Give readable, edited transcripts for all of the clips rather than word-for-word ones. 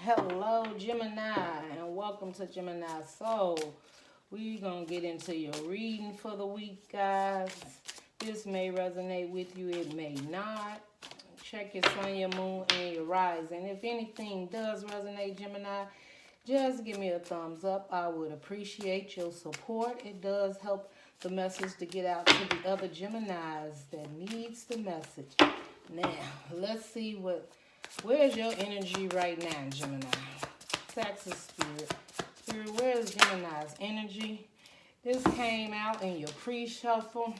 Hello, Gemini, and welcome to Gemini Soul. We're going to get into your reading for the week, guys. This may resonate with you, it may not. Check your sun, your moon, and your rising. If anything does resonate, Gemini, just give me a thumbs up. I would appreciate your support. It does help the message to get out to the other Geminis that needs the message. Now, let's see where's your energy right now, Gemini? Texas Spirit. Spirit, where's Gemini's energy? This came out in your pre-shuffle.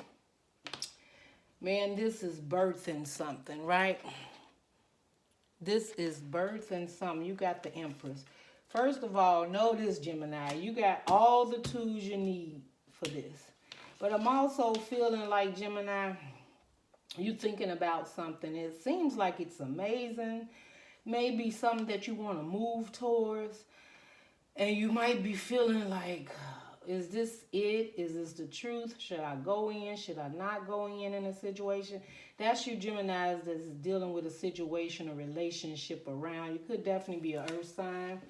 Man, this is birthing something, right? This is birthing something. You got the Empress. First of all, know this, Gemini. You got all the tools you need for this. But I'm also feeling like, Gemini, you thinking about something. It seems like it's amazing. Maybe something that you want to move towards. And you might be feeling like, is this it? Is this the truth? Should I go in? Should I not go in a situation? That's you Geminis that's dealing with a situation, a relationship around. You could definitely be an earth sign.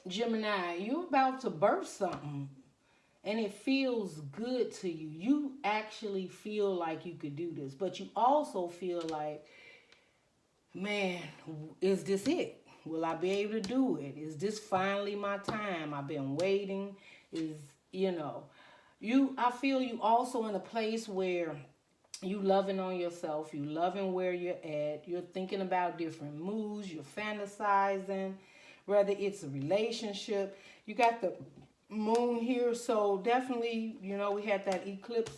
Gemini, you're about to birth something. And it feels good to you. You actually feel like you could do this. But you also feel like, man, is this it? Will I be able to do it? Is this finally my time? I've been waiting. I feel you also in a place where you loving on yourself. You loving where you're at. You're thinking about different moves. You're fantasizing. Whether it's a relationship. You got the moon here, so definitely, we had that eclipse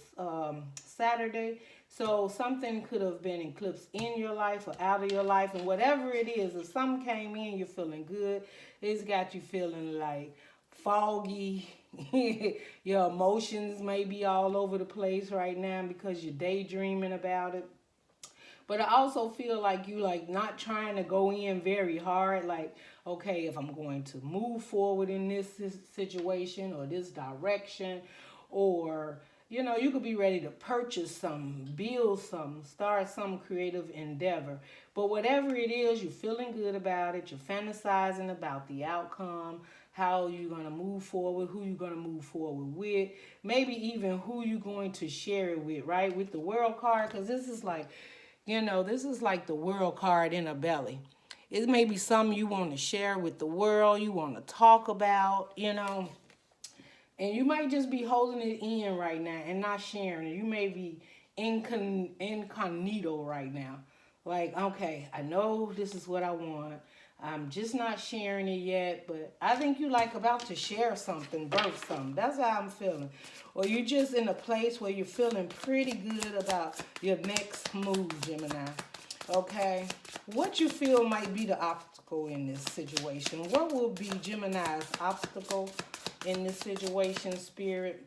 Saturday, so something could have been eclipsed in your life or out of your life, and whatever it is, if something came in, you're feeling good. It's got you feeling like foggy. Your emotions may be all over the place right now because you're daydreaming about it. But I also feel like you not trying to go in very hard. Like, okay, if I'm going to move forward in this situation or this direction, or, you could be ready to purchase something, build something, start some creative endeavor. But whatever it is, you're feeling good about it. You're fantasizing about the outcome, how you're going to move forward, who you're going to move forward with, maybe even who you're going to share it with, right? With the World card, because this is like, this is like the World card in a belly. It may be something you want to share with the world, you want to talk about, and you might just be holding it in right now and not sharing it. You may be incognito right now. Like, okay, I know this is what I want. I'm just not sharing it yet, but I think you about to share something, birth something. That's how I'm feeling. Or you're just in a place where you're feeling pretty good about your next move, Gemini. Okay? What you feel might be the obstacle in this situation? What will be Gemini's obstacle in this situation, Spirit?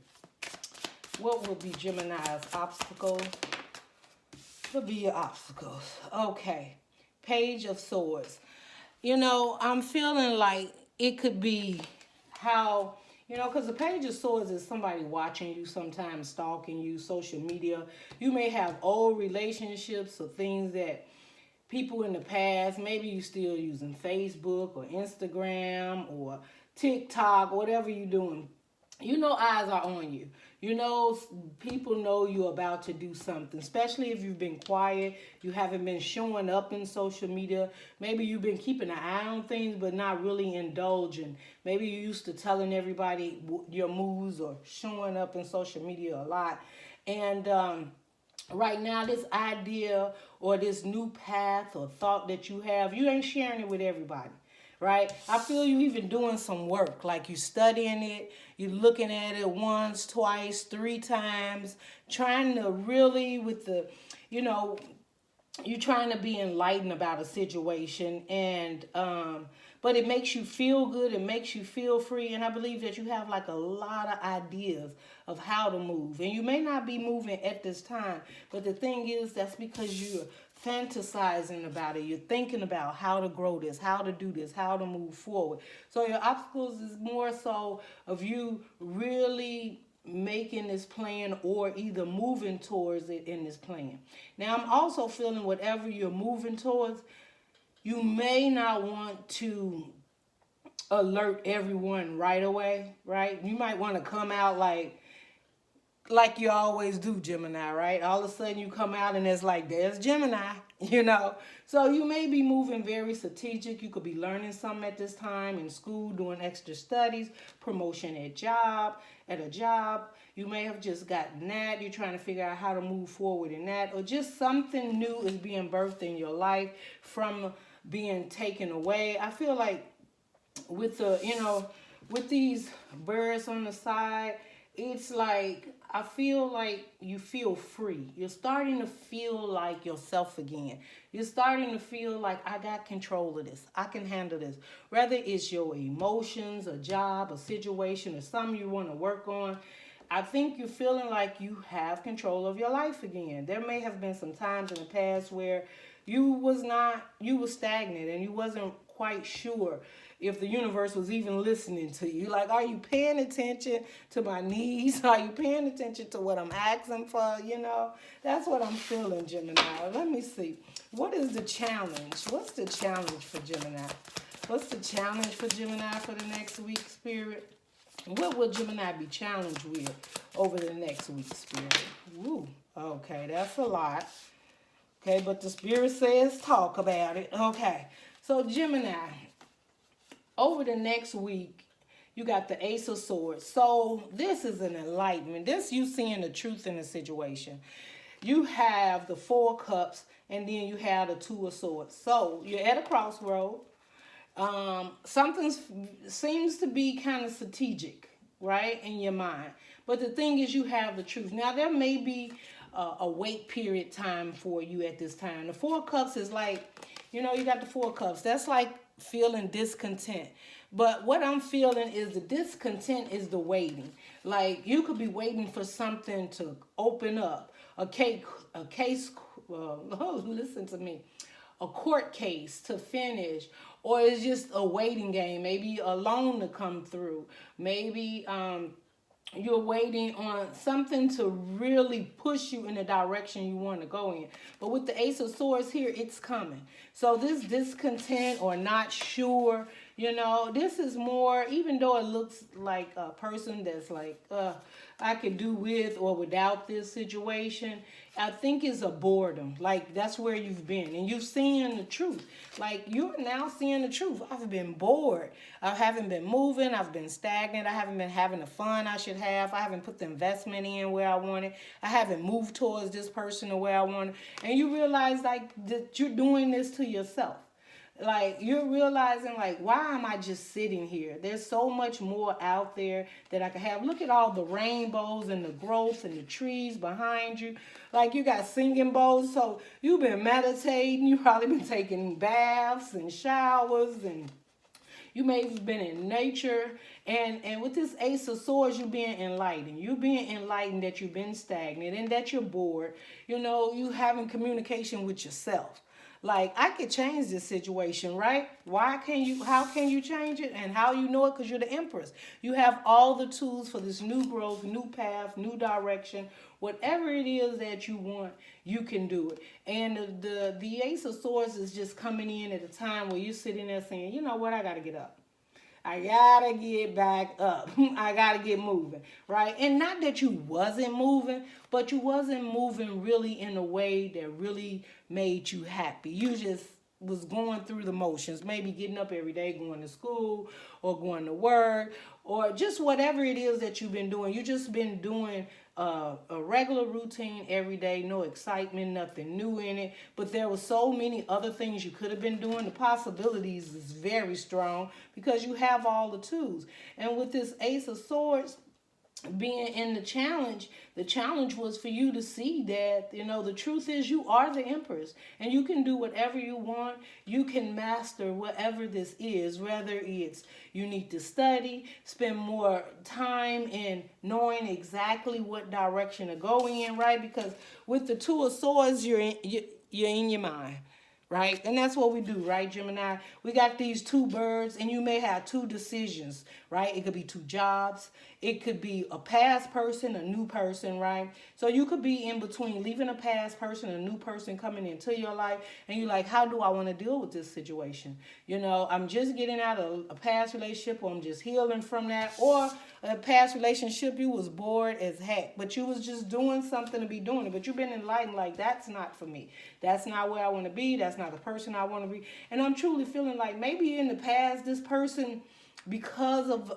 What will be Gemini's obstacle? What will be your obstacles? Okay. Page of Swords. I'm feeling like it could be how, because the Page of Swords is somebody watching you sometimes, stalking you, social media. You may have old relationships or things that people in the past, maybe you still using Facebook or Instagram or TikTok, whatever you're doing. Eyes are on you. People know you're about to do something, especially if you've been quiet, you haven't been showing up in social media. Maybe you've been keeping an eye on things, but not really indulging. Maybe you're used to telling everybody your moves or showing up in social media a lot. And right now, this idea or this new path or thought that you have, you ain't sharing it with everybody. Right? I feel you even doing some work, like you studying it, you looking at it once, twice, 3 times, trying to really you're trying to be enlightened about a situation, and but it makes you feel good, it makes you feel free, and I believe that you have a lot of ideas of how to move, and you may not be moving at this time, but the thing is, that's because you're fantasizing about it. You're thinking about how to grow this, how to do this, how to move forward. So your obstacles is more so of you really making this plan or either moving towards it in this plan. Now, I'm also feeling whatever you're moving towards, you may not want to alert everyone right away, right? You might want to come out like you always do, Gemini, right? All of a sudden you come out and it's like, there's Gemini, you know? So you may be moving very strategic. You could be learning something at this time in school, doing extra studies, promotion at a job. You may have just gotten that. You're trying to figure out how to move forward in that. Or just something new is being birthed in your life from being taken away. I feel like with with these birds on the side, it's like I feel like you feel free. You're starting to feel like yourself again. You're starting to feel like I got control of this. I can handle this. Whether it's your emotions, a job, a situation, or something you want to work on, I think you're feeling like you have control of your life again. There may have been some times in the past where you were stagnant and you wasn't quite sure if the universe was even listening to you. Like, are you paying attention to my needs? Are you paying attention to what I'm asking for? You know, that's what I'm feeling, Gemini. Let me see. What is the challenge? What's the challenge for Gemini? What's the challenge for Gemini for the next week, Spirit? What will Gemini be challenged with over the next week, Spirit? Woo. Okay, that's a lot. Okay, but the Spirit says talk about it. Okay, so Gemini, over the next week, you got the Ace of Swords. So this is an enlightenment. This you seeing the truth in the situation. You have the Four of Cups, and then you have the Two of Swords. So you're at a crossroad. Something seems to be kind of strategic, right, in your mind. But the thing is, you have the truth. Now, there may be a wait period time for you at this time. The Four of Cups is like, you got the Four of Cups. That's like feeling discontent. But what I'm feeling is the discontent is the waiting. Like, you could be waiting for something to open up. A case, listen to me. A court case to finish, or it's just a waiting game. Maybe a loan to come through. Maybe you're waiting on something to really push you in the direction you want to go in. But with the Ace of Swords here, it's coming. So this discontent or not sure, this is more, even though it looks like a person that's like, I could do with or without this situation, I think it's a boredom. Like, that's where you've been. And you've seen the truth. Like, you're now seeing the truth. I've been bored. I haven't been moving. I've been stagnant. I haven't been having the fun I should have. I haven't put the investment in where I wanted. I haven't moved towards this person the way I wanted. And you realize, like, that you're doing this to yourself. Like, you're realizing, like, why am I just sitting here? There's so much more out there that I can have. Look at all the rainbows and the growth and the trees behind you. Like, you got singing bowls. So you've been meditating. You've probably been taking baths and showers, and you may have been in nature. And with this Ace of Swords, you're being enlightened. You're being enlightened that you've been stagnant and that you're bored. You having communication with yourself. Like, I could change this situation, right? How can you change it? And how you know it? Because you're the Empress. You have all the tools for this new growth, new path, new direction. Whatever it is that you want, you can do it. And the Ace of Swords is just coming in at a time where you're sitting there saying, you know what, I got to get up. I gotta get back up. I gotta get moving, right? And not that you wasn't moving, but you wasn't moving really in a way that really made you happy. You just was going through the motions, maybe getting up every day, going to school or going to work, or just whatever it is that you've been doing. You just been doing a regular routine every day, no excitement, nothing new in it. But there were so many other things you could have been doing. The possibilities is very strong because you have all the tools. And with this Ace of Swords being in the challenge was for you to see that, the truth is you are the Empress and you can do whatever you want. You can master whatever this is, whether it's you need to study, spend more time in knowing exactly what direction to go in, right? Because with the Two of Swords, you're in your mind. right? And that's what we do, right, Gemini? We got these two birds, and you may have two decisions, right? It could be two jobs. It could be a past person, a new person, right? So you could be in between leaving a past person, a new person coming into your life, and you're like, how do I want to deal with this situation? You know, I'm just getting out of a past relationship, or I'm just healing from that, or a past relationship, you was bored as heck, but you was just doing something to be doing it, but you've been enlightened, like, that's not for me. That's not where I want to be. That's not the person I want to be. And I'm truly feeling like maybe in the past, this person, because of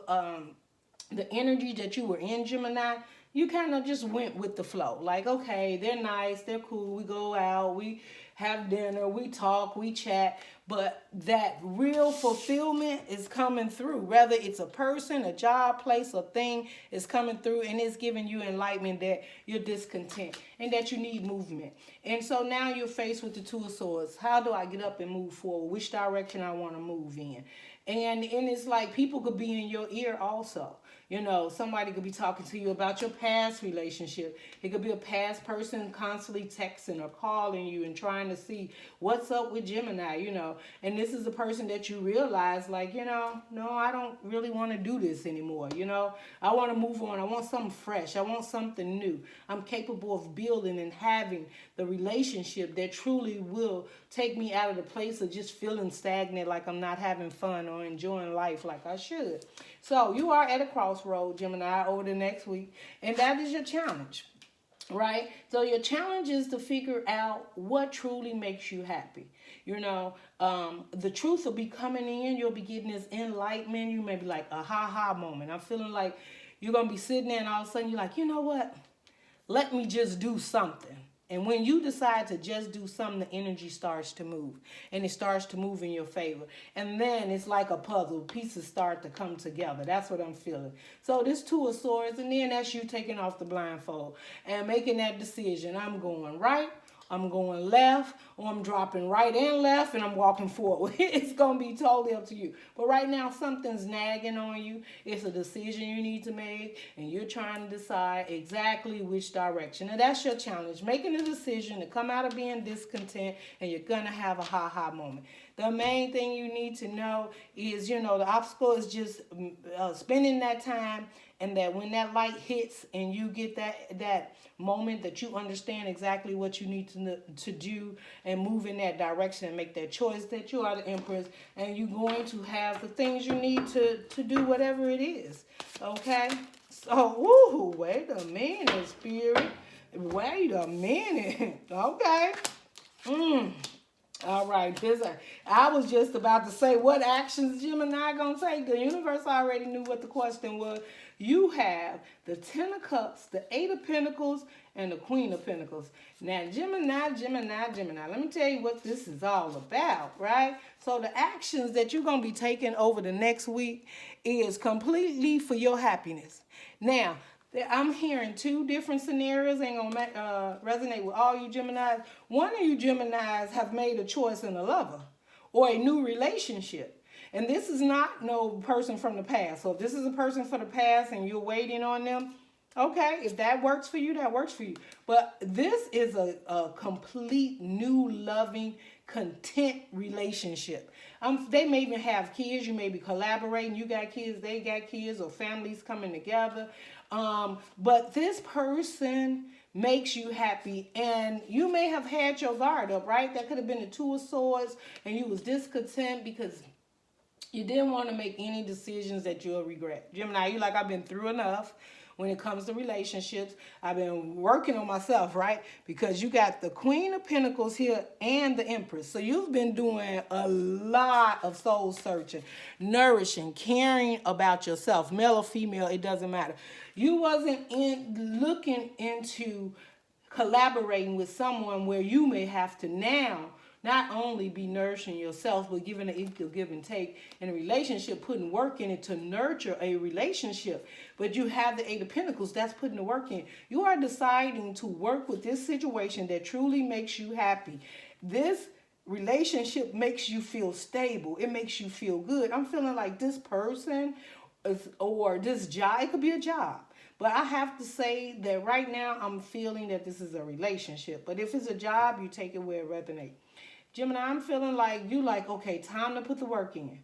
the energy that you were in, Gemini, you kind of just went with the flow. Like, okay, they're nice, they're cool, we go out, we have dinner, we talk, we chat, but that real fulfillment is coming through. Whether it's a person, a job, place, or thing, is coming through, and it's giving you enlightenment that you're discontent and that you need movement. And so now you're faced with the Two of Swords. How do I get up and move forward? Which direction I want to move in? And it's like people could be in your ear also. You know, somebody could be talking to you about your past relationship. It could be a past person constantly texting or calling you and trying to see what's up with Gemini, you know. And this is the person that you realize, like, you know, no, I don't really want to do this anymore, you know. I want to move on. I want something fresh. I want something new. I'm capable of building and having the relationship that truly will take me out of the place of just feeling stagnant, like I'm not having fun or enjoying life like I should. So you are at a crossroad, Gemini, over the next week, and that is your challenge, right? So your challenge is to figure out what truly makes you happy. You know, the truth will be coming in. You'll be getting this enlightenment. You may be like a ha-ha moment. I'm feeling like you're going to be sitting there and all of a sudden you're like, you know what? Let me just do something. And when you decide to just do something, the energy starts to move. And it starts to move in your favor. And then it's like a puzzle. Pieces start to come together. That's what I'm feeling. So this Two of Swords, and then that's you taking off the blindfold and making that decision. I'm going right, I'm going left, or I'm dropping right and left, and I'm walking forward. It's going to be totally up to you. But right now, something's nagging on you. It's a decision you need to make, and you're trying to decide exactly which direction. And that's your challenge, making a decision to come out of being discontent, and you're going to have a ha-ha moment. The main thing you need to know is, you know, the obstacle is just spending that time, and that when that light hits and you get that moment that you understand exactly what you need to do and move in that direction and make that choice, that you are the Empress, and you're going to have the things you need to do whatever it is. Okay? So, woo, wait a minute, Spirit. Wait a minute. Okay. All right, I was just about to say, what actions Gemini gonna take? The universe already knew what the question was. You have the Ten of Cups, the Eight of Pentacles, and the Queen of Pentacles. Now, Gemini, let me tell you what this is all about, right? So the actions that you're gonna be taking over the next week is completely for your happiness. Now, I'm hearing two different scenarios. Ain't gonna resonate with all you Geminis. One of you Geminis have made a choice in a lover or a new relationship. And this is not no person from the past. So if this is a person from the past and you're waiting on them, okay, if that works for you, that works for you. But this is a complete new, loving, content relationship. They may even have kids. You may be collaborating. You got kids, they got kids, or families coming together. But this person makes you happy, and you may have had your guard up, right? That could have been the Two of Swords, and you was discontent because you didn't want to make any decisions that you'll regret. Gemini, you like, I've been through enough when it comes to relationships. I've been working on myself, right? Because you got the Queen of Pentacles here and the Empress. So you've been doing a lot of soul searching, nourishing, caring about yourself, male or female, it doesn't matter. You wasn't looking into collaborating with someone where you may have to now not only be nourishing yourself, but giving an equal give and take in a relationship, putting work in it to nurture a relationship. But you have the Eight of Pentacles, that's putting the work in. You are deciding to work with this situation that truly makes you happy. This relationship makes you feel stable. It makes you feel good. I'm feeling like this person or this job, it could be a job. But I have to say that right now I'm feeling that this is a relationship. But if it's a job, you take it where it resonates. Gemini, I'm feeling like you like, okay, time to put the work in.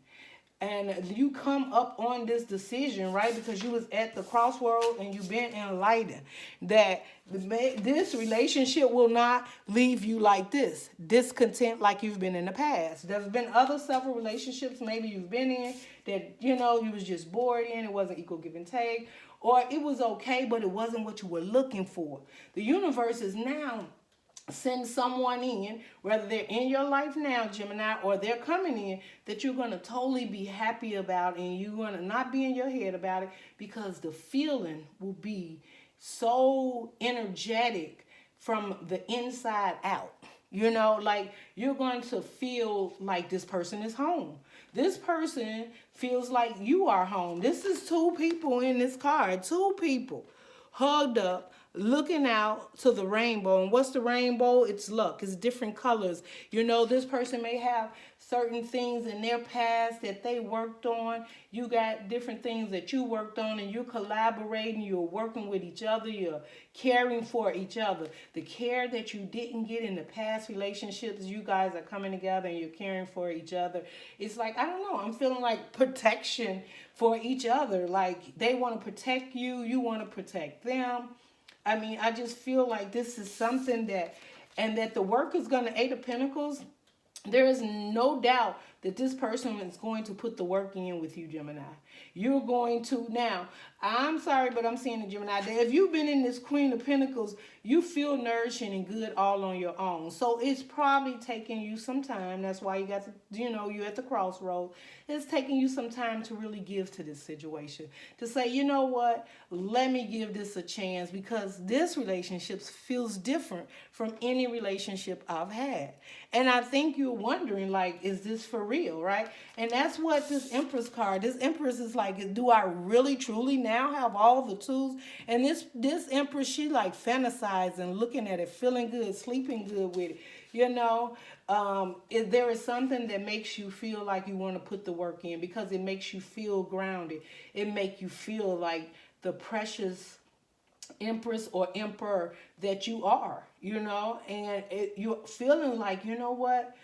And you come up on this decision, right? Because you was at the crossroad and you've been enlightened that this relationship will not leave you like this, discontent like you've been in the past. There's been other several relationships maybe you've been in that, you know, you was just bored in. It wasn't equal give and take. Or it was okay, but it wasn't what you were looking for. The universe is now send someone in, whether they're in your life now, Gemini, or they're coming in, that you're going to totally be happy about, and you're going to not be in your head about it, because the feeling will be so energetic from the inside out. You know, like you're going to feel like this person is home. This person feels like you are home. This is two people in this card, two people hugged up, looking out to the rainbow. And what's the rainbow? It's luck. It's different colors. You know, this person may have certain things in their past that they worked on. You got different things that you worked on, and you're collaborating. You're working with each other. You're caring for each other. The care that you didn't get in the past relationships, you guys are coming together and you're caring for each other. It's like, I don't know, I'm feeling like protection for each other. Like they want to protect you. You want to protect them. I mean, I just feel like this is something that, and that the work is going to, Eight of Pentacles, there is no doubt that this person is going to put the work in with you, Gemini. You're going to, now, I'm sorry, but I'm seeing the Gemini, that if you've been in this Queen of Pentacles, you feel nourishing and good all on your own. So it's probably taking you some time. That's why you got to, you know, you're at the crossroad. It's taking you some time to really give to this situation. To say, you know what, let me give this a chance, because this relationship feels different from any relationship I've had. And I think you're wondering, like, is this for real, right? And that's what this Empress card, this Empress is like, do I really, truly now have all the tools? And this Empress, she like fantasizing, looking at it, feeling good, sleeping good with it. You know, if there is something that makes you feel like you want to put the work in, because it makes you feel grounded. It makes you feel like the precious Empress or Emperor that you are, you know, and you're feeling like, you know what,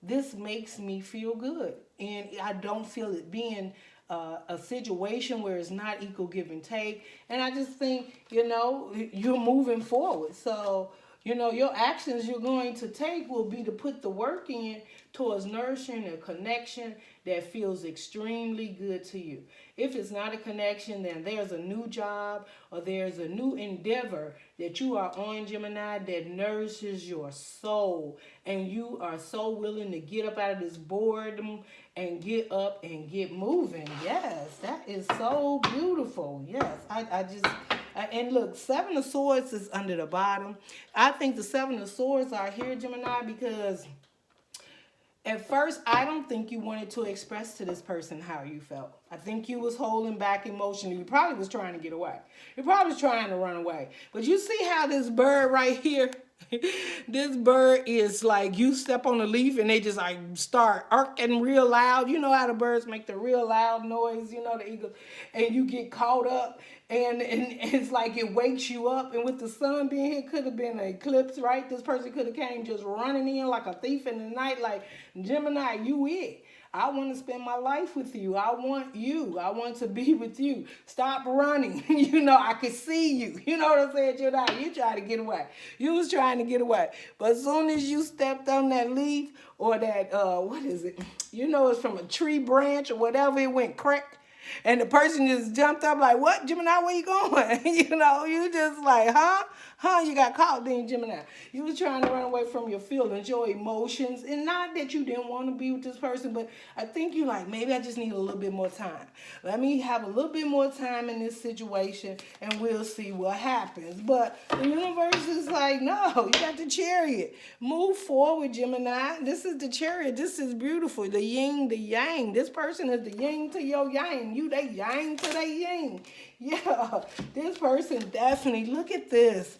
this makes me feel good. And I don't feel it being a situation where it's not equal give and take. And I just think, you know, you're moving forward. So, you know, your actions you're going to take will be to put the work in towards nourishing a connection that feels extremely good to you. If it's not a connection, then there's a new job or there's a new endeavor that you are on, Gemini, that nourishes your soul. And you are so willing to get up out of this boredom and get up and get moving. Yes, that is so beautiful. Yes, I just... And look, Seven of Swords is under the bottom. I think the Seven of Swords are here, Gemini, because at first, I don't think you wanted to express to this person how you felt. I think you was holding back emotionally. You probably was trying to get away. You probably was trying to run away. But you see how this bird right here, this bird is like, you step on a leaf and they just like start arcing real loud. You know how the birds make the real loud noise, you know, the eagle, and you get caught up and it's like it wakes you up. And with the sun being here, could have been an eclipse, right? This person could have came just running in like a thief in the night, like, Gemini, you it. I want to spend my life with you. I want you. I want to be with you. Stop running. You know, I can see you. You know what I'm saying? You trying to get away. You was trying to get away. But as soon as you stepped on that leaf or that, what is it? You know, it's from a tree branch or whatever. It went crack. And the person just jumped up like, what, Gemini, where you going? You know, you just like, huh? You got caught then, Gemini. You was trying to run away from your feelings, your emotions. And not that you didn't want to be with this person, but I think you like, maybe I just need a little bit more time. Let me have a little bit more time in this situation and we'll see what happens. But the universe is like, no, you got the Chariot. Move forward, Gemini. This is the Chariot. This is beautiful. The yin, the yang. This person is the yin to your yang. You they yang to they yin. Yeah, this person definitely, look at this.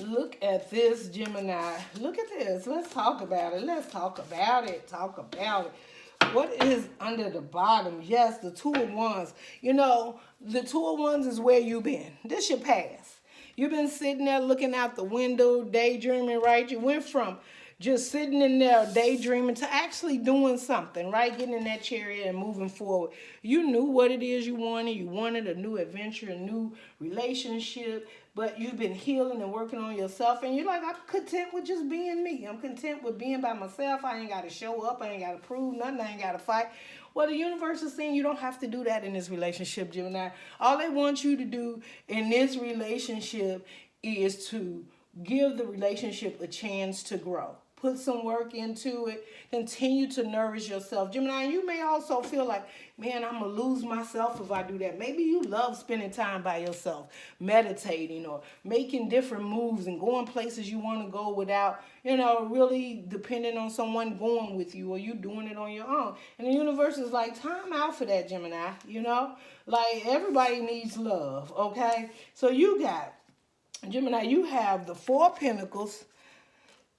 Look at this, Gemini. Look at this. Let's talk about it. Let's talk about it. Talk about it. What is under the bottom? Yes, the Two of Wands. You know, the Two of Wands is where you've been. This your past. You've been sitting there looking out the window, daydreaming, right? You went from, just sitting in there daydreaming to actually doing something, right? Getting in that chariot and moving forward. You knew what it is you wanted. You wanted a new adventure, a new relationship, but you've been healing and working on yourself, and you're like, I'm content with just being me. I'm content with being by myself. I ain't got to show up. I ain't got to prove nothing. I ain't got to fight. Well, the universe is saying you don't have to do that in this relationship, Gemini. All they want you to do in this relationship is to give the relationship a chance to grow. Put some work into it. Continue to nourish yourself. Gemini, you may also feel like, man, I'm going to lose myself if I do that. Maybe you love spending time by yourself, meditating or making different moves and going places you want to go without, really depending on someone going with you, or you doing it on your own. And the universe is like, time out for that, Gemini, Like, everybody needs love, okay? So you got, Gemini, you have the Four of Pentacles.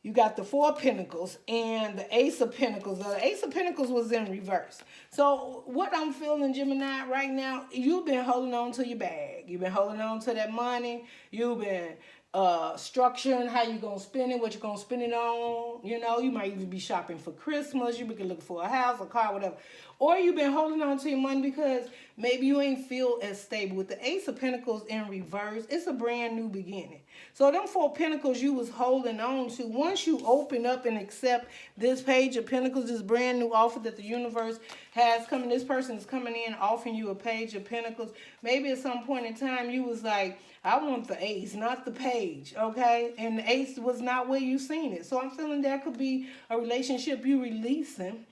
You got the Four of Pentacles and the Ace of Pentacles. The Ace of Pentacles was in reverse. So what I'm feeling, Gemini, right now, you've been holding on to your bag. You've been holding on to that money. You've been structuring how you're going to spend it, what you're going to spend it on. You might even be shopping for Christmas. You can look for a house, a car, whatever. Or you've been holding on to your money because maybe you ain't feel as stable. With the Ace of Pentacles in reverse, it's a brand new beginning. So them Four Pentacles you was holding on to, once you open up and accept this Page of Pentacles, this brand new offer that the universe has coming, this person is coming in offering you a Page of Pentacles. Maybe at some point in time you was like, I want the Ace, not the Page, okay? And the Ace was not where you seen it. So I'm feeling there could be a relationship you releasing,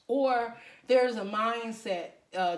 or there's a mindset,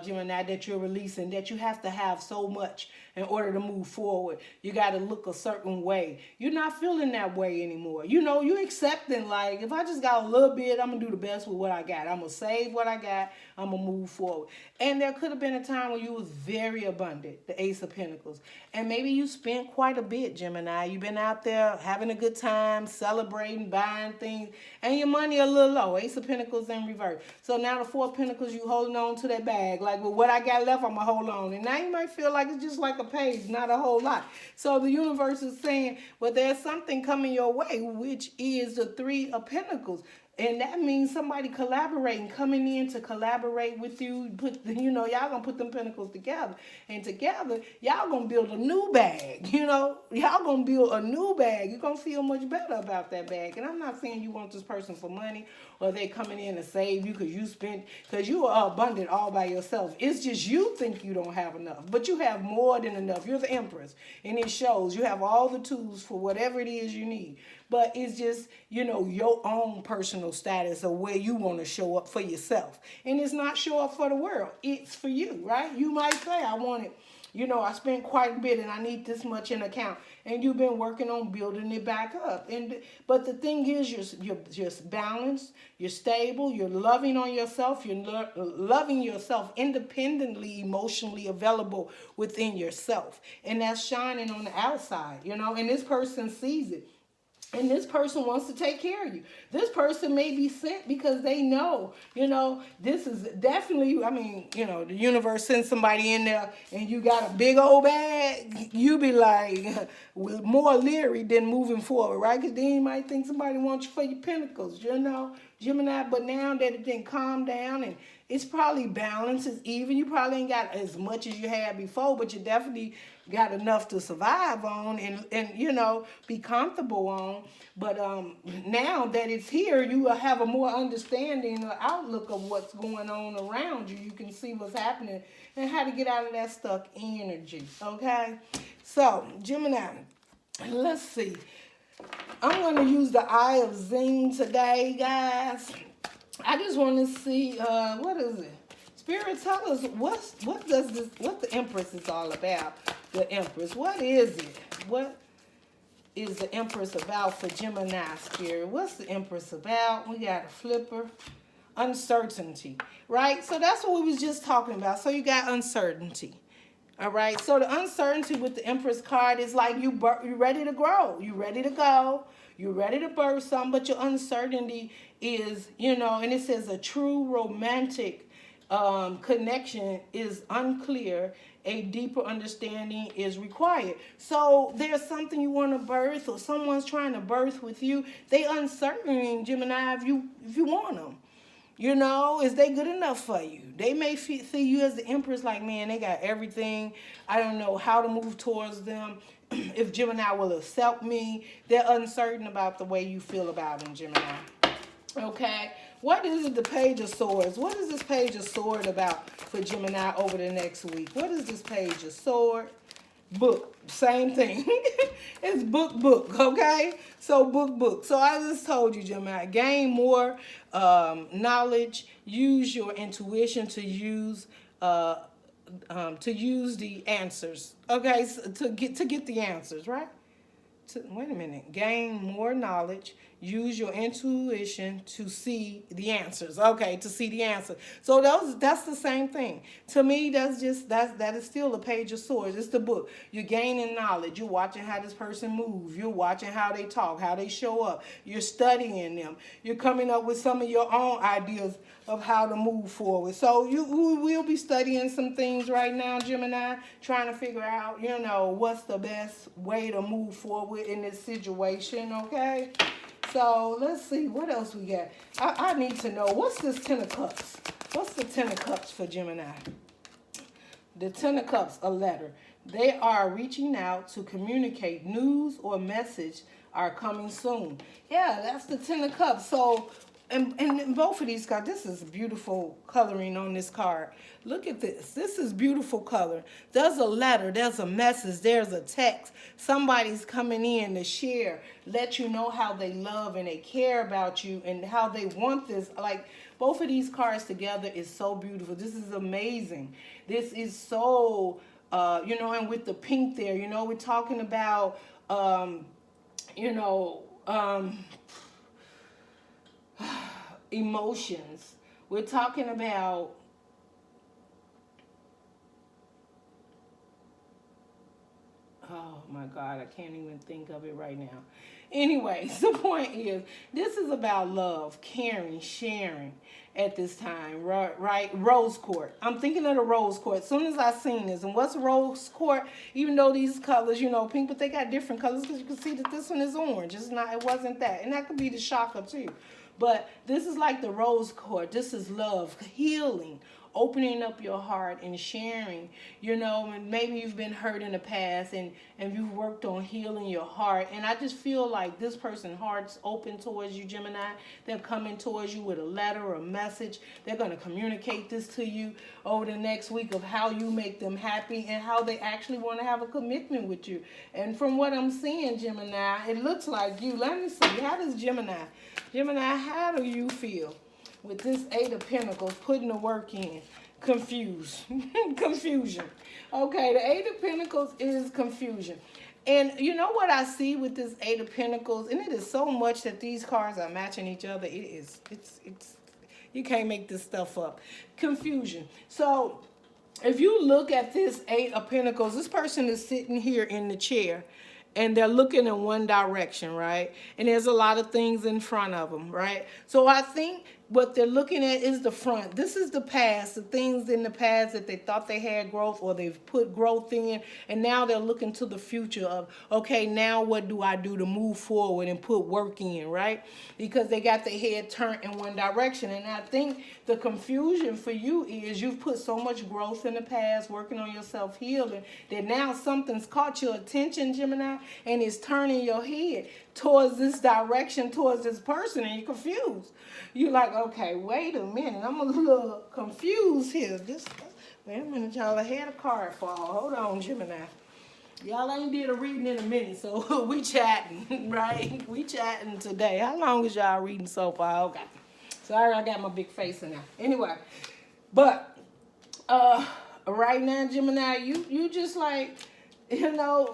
Gemini, that you're releasing, that you have to have so much in order to move forward. You got to look a certain way. You're not feeling that way anymore. You're accepting, like, if I just got a little bit, I'm going to do the best with what I got. I'm going to save what I got. I'm going to move forward. And there could have been a time when you was very abundant, the Ace of Pentacles. And maybe you spent quite a bit, Gemini. You've been out there having a good time, celebrating, buying things, and your money a little low. Ace of Pentacles in reverse. So now the Four of Pentacles, you holding on to that bag. Like, well, what I got left, I'm going to hold on. And now you might feel like it's just like a page, not a whole lot. So the universe is saying, well, there's something coming your way, which is the Three of Pentacles. And that means somebody collaborating, coming in to collaborate with you. Y'all gonna put them pentacles together. And together, y'all gonna build a new bag. Y'all gonna build a new bag. You're gonna feel much better about that bag. And I'm not saying you want this person for money, or they coming in to save you because you are abundant all by yourself. It's just you think you don't have enough, but you have more than enough. You're the Empress, and it shows. You have all the tools for whatever it is you need. But it's just, your own personal status of where you want to show up for yourself. And it's not show up for the world. It's for you, right? You might say, I want it. I spent quite a bit and I need this much in account. And you've been working on building it back up. But the thing is, you're balanced, you're stable, you're loving on yourself, you're loving yourself independently, emotionally available within yourself. And that's shining on the outside, and this person sees it. And this person wants to take care of you. This person may be sent because they know, this is definitely, the universe sends somebody in there and you got a big old bag. You be like, more leery than moving forward, right? Because then you might think somebody wants you for your pentacles, Gemini. But now that it didn't calm down and it's probably balanced, it's even. You probably ain't got as much as you had before, but you definitely got enough to survive on and be comfortable on. But now that it's here, you will have a more understanding or outlook of what's going on around you. You can see what's happening and how to get out of that stuck energy, okay? So, Gemini, let's see. I'm going to use the Eye of Zing today, guys. I just want to see, what is it? Spirit, tell us what the Empress is all about. The Empress, what is it? What is the Empress about for Gemini, Spirit? What's the Empress about? We got a flipper. Uncertainty, right? So that's what we was just talking about. So you got uncertainty. All right. So the uncertainty with the Empress card is like you ready to grow. You ready to go. You're ready to birth something, but your uncertainty is, and it says a true romantic connection is unclear a deeper understanding is required. So there's something you want to birth, or someone's trying to birth with you. They uncertain, Gemini, if you want them. You know, is they good enough for you? They may see you as the Empress, like, man, they got everything. I don't know how to move towards them. If Gemini will accept me, they're uncertain about the way you feel about them, Gemini. Okay, what is it, the Page of Swords? What is this Page of Sword about for Gemini over the next week? What is this Page of Sword? Book, same thing. It's book, okay? So book. So I just told you, Gemini, gain more knowledge. Use your intuition to use the answers. Okay, so to get the answers, right? Wait a minute. Gain more knowledge. Use your intuition to see the answers. Okay, to see the answer. So that's the same thing. To me, that is still a Page of Swords. It's the book. You're gaining knowledge. You're watching how this person moves. You're watching how they talk, how they show up. You're studying them. You're coming up with some of your own ideas of how to move forward. So we will be studying some things right now, Gemini, trying to figure out, you know, what's the best way to move forward in this situation, okay? So let's see, what else we got? I need to know, what's this Ten of Cups? What's the Ten of Cups for Gemini? The Ten of Cups, a letter. They are reaching out to communicate. News or message are coming soon. Yeah, that's the Ten of Cups. So, and both of these cards, this is beautiful coloring on this card. Look at this. This is beautiful color. There's a letter. There's a message. There's a text. Somebody's coming in to share, let you know how they love and they care about you and how they want this. Like, both of these cards together is so beautiful. This is amazing. This is so, you know, and with the pink there, you know, we're talking about, you know, emotions. We're talking about oh my God, I can't even think of it right now. Anyways, the point is, this is about love, caring, sharing at this time, right? Rose Court. I'm thinking of the Rose Court. As soon as I seen this, and what's Rose Court? Even though these colors, you know, pink, but they got different colors because you can see that this one is orange. It's not. It wasn't that, and that could be the shocker too. But this is like the Rose Court. This is love, healing, opening up your heart and sharing, you know, and maybe you've been hurt in the past and you've worked on healing your heart. And I just feel like this person's heart's open towards you, Gemini. They're coming towards you with a letter or a message. They're going to communicate this to you over the next week of how you make them happy and how they actually want to have a commitment with you. And from what I'm seeing, Gemini, it looks like you. Let me see. How does Gemini, how do you feel with this Eight of Pentacles, putting the work in? Confused. Confusion. Okay, the Eight of Pentacles is confusion. And you know what I see with this Eight of Pentacles? And it is so much that these cards are matching each other. It's you can't make this stuff up. Confusion. So if you look at this Eight of Pentacles, this person is sitting here in the chair and they're looking in one direction, right? And there's a lot of things in front of them, right? So I think what they're looking at is the front. This is the past, the things in the past that they thought they had growth or they've put growth in, and now they're looking to the future of, okay, now what do I do to move forward and put work in, right? Because they got their head turned in one direction. And I think the confusion for you is you've put so much growth in the past, working on yourself, healing, that now something's caught your attention, Gemini, and it's turning your head towards this direction, towards this person, and you're confused. You're like, okay, wait a minute, I'm a little confused here. Wait a minute, y'all, I had a card fall. Hold on, Gemini. Y'all ain't did a reading in a minute, so we chatting, right? We chatting today. How long is y'all reading so far? Okay. Sorry, I got my big face in there. Anyway, but right now, Gemini, you just like, You know,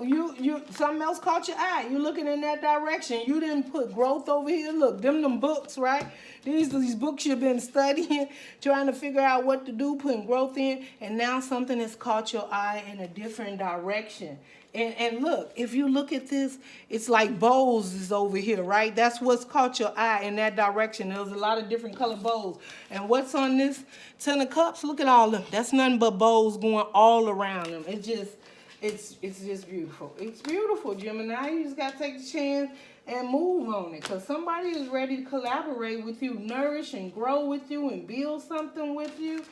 something else caught your eye. You looking in that direction. You didn't put growth over here. Look, them books, right? These books you've been studying, trying to figure out what to do, putting growth in, and now something has caught your eye in a different direction. And look, if you look at this, it's like bows is over here, right? That's what's caught your eye in that direction. There's a lot of different color bows. And what's on this Ten of Cups? Look at all of them. That's nothing but bows going all around them. It's just beautiful. It's beautiful, Gemini. You just got to take the chance and move on it, because somebody is ready to collaborate with you, nourish and grow with you and build something with you.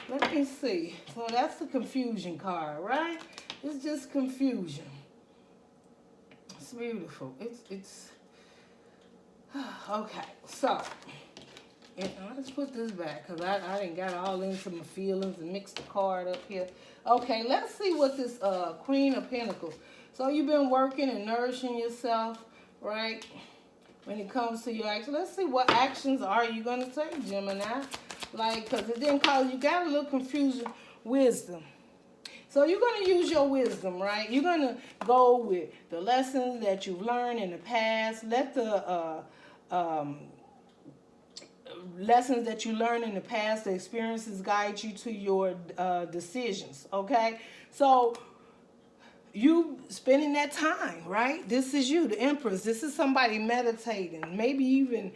Let me see. So that's the confusion card, right? It's just confusion. It's beautiful. It's okay. So let's put this back, because I didn't got all into my feelings and mixed the card up here. Okay, let's see what this Queen of Pentacles. So you've been working and nourishing yourself, right? When it comes to your action, let's see what actions are you going to take, Gemini. Like, because it didn't cause, you got a little confusion, wisdom. So you're going to use your wisdom, right? You're going to go with the lessons that you've learned in the past. Let the lessons that you learned in the past, the experiences guide you to your decisions, okay? So you spending that time, right? This is you, the Empress. This is somebody meditating. Maybe even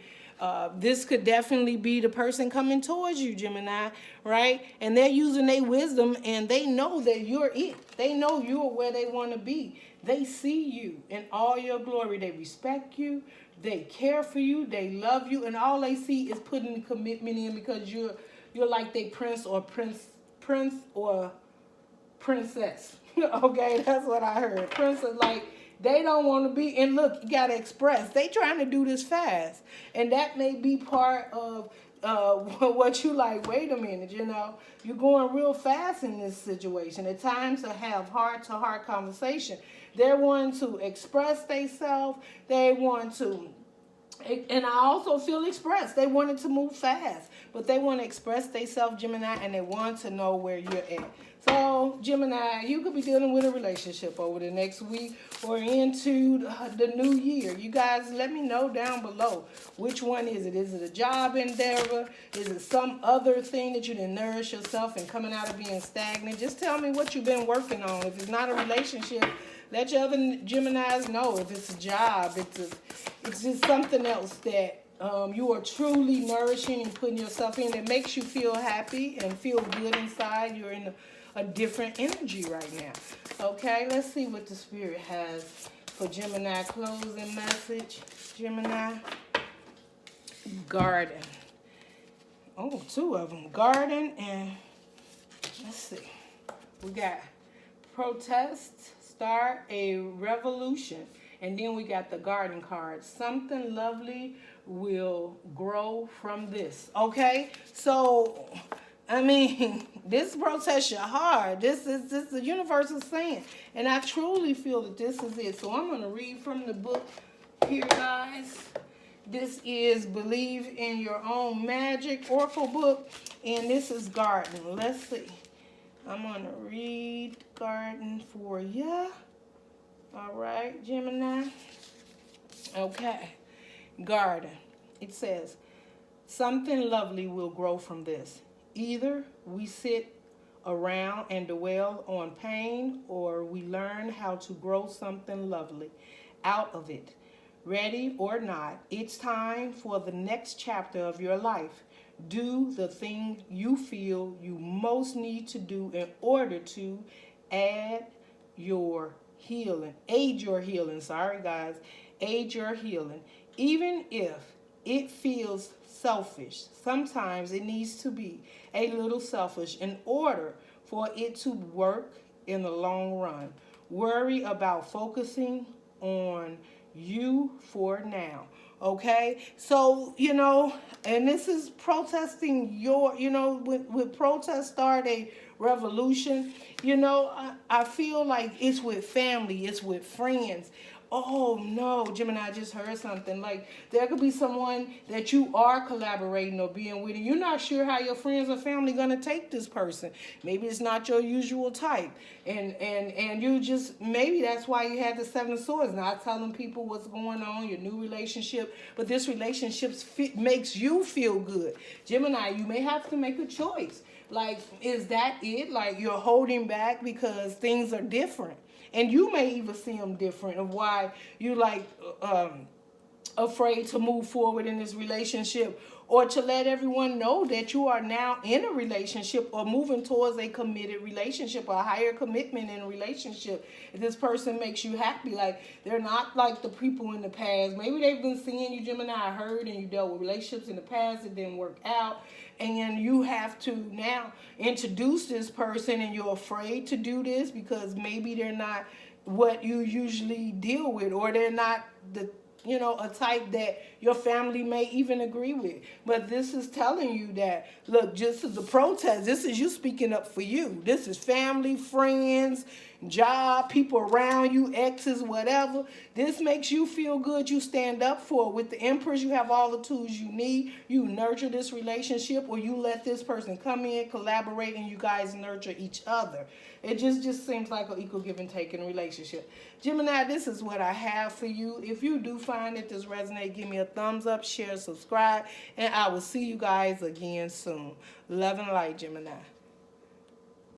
this could definitely be the person coming towards you, Gemini, right? And they're using their wisdom, and they know that you're it. They know you're where they want to be. They see you in all your glory. They respect you. They care for you. They love you. And all they see is putting the commitment in, because you're like they prince or princess. Okay, that's what I heard. Princess, like, they don't want to be, and look, you got to express. They trying to do this fast. And that may be part of what you like. Wait a minute, you know, you're going real fast in this situation. At times to have heart-to-heart conversation. They want to express themselves. They want to, and I also feel expressed. They wanted to move fast, but they want to express themselves, Gemini, and they want to know where you're at. So, Gemini, you could be dealing with a relationship over the next week or into the new year. You guys, let me know down below. Which one is it? Is it a job endeavor? Is it some other thing that you didn't nourish yourself and coming out of being stagnant? Just tell me what you've been working on. If it's not a relationship, let your other Geminis know. If it's a job, it's just something else that you are truly nourishing and putting yourself in that makes you feel happy and feel good inside. You're in a different energy right now. Okay, let's see what the Spirit has for Gemini. Closing message, Gemini. Garden. Oh, two of them. Garden and, let's see. We got protest, start a revolution. And then we got the garden card. Something lovely will grow from this. Okay? So, I mean, this protest your heart. This the universe is saying. And I truly feel that this is it. So I'm going to read from the book here, guys. This is Believe in Your Own Magic Oracle book. And this is Garden. Let's see. I'm going to read Garden for you. All right, Gemini. Okay. Garden. It says, something lovely will grow from this. Either we sit around and dwell on pain, or we learn how to grow something lovely out of it. Ready or not, it's time for the next chapter of your life. Do the thing you feel you most need to do in order to aid your healing. Aid your healing. Even if it feels selfish, sometimes it needs to be a little selfish in order for it to work in the long run. Worry about focusing on you for now. Okay, so, you know, and this is protesting your, you know, with protest start a revolution. You know, I feel like it's with family, it's with friends, oh no, Gemini, I just heard something. Like there could be someone that you are collaborating or being with, and you're not sure how your friends or family gonna take this person. Maybe it's not your usual type, and you just, maybe that's why you had the Seven of Swords, not telling people what's going on, your new relationship, but this relationship makes you feel good. Gemini, you may have to make a choice. Like, is that it? Like you're holding back because things are different. And you may even see them different of why you like afraid to move forward in this relationship, or to let everyone know that you are now in a relationship or moving towards a committed relationship or a higher commitment in a relationship. If this person makes you happy, like they're not like the people in the past. Maybe they've been seeing you, Gemini, I heard, and you dealt with relationships in the past, it didn't work out, and you have to now introduce this person, and you're afraid to do this because maybe they're not what you usually deal with, or they're not the, you know, a type that your family may even agree with. But this is telling you that, look, just as a protest, this is you speaking up for you. This is family, friends, job, people around you, exes, whatever. This makes you feel good. You stand up for it. With the Empress, you have all the tools you need. You nurture this relationship, or you let this person come in, collaborate, and you guys nurture each other. It just seems like an equal give and take in a relationship. Gemini, this is what I have for you. If you do find that this resonates, give me a thumbs up, share, subscribe, and I will see you guys again soon. Love and light, Gemini.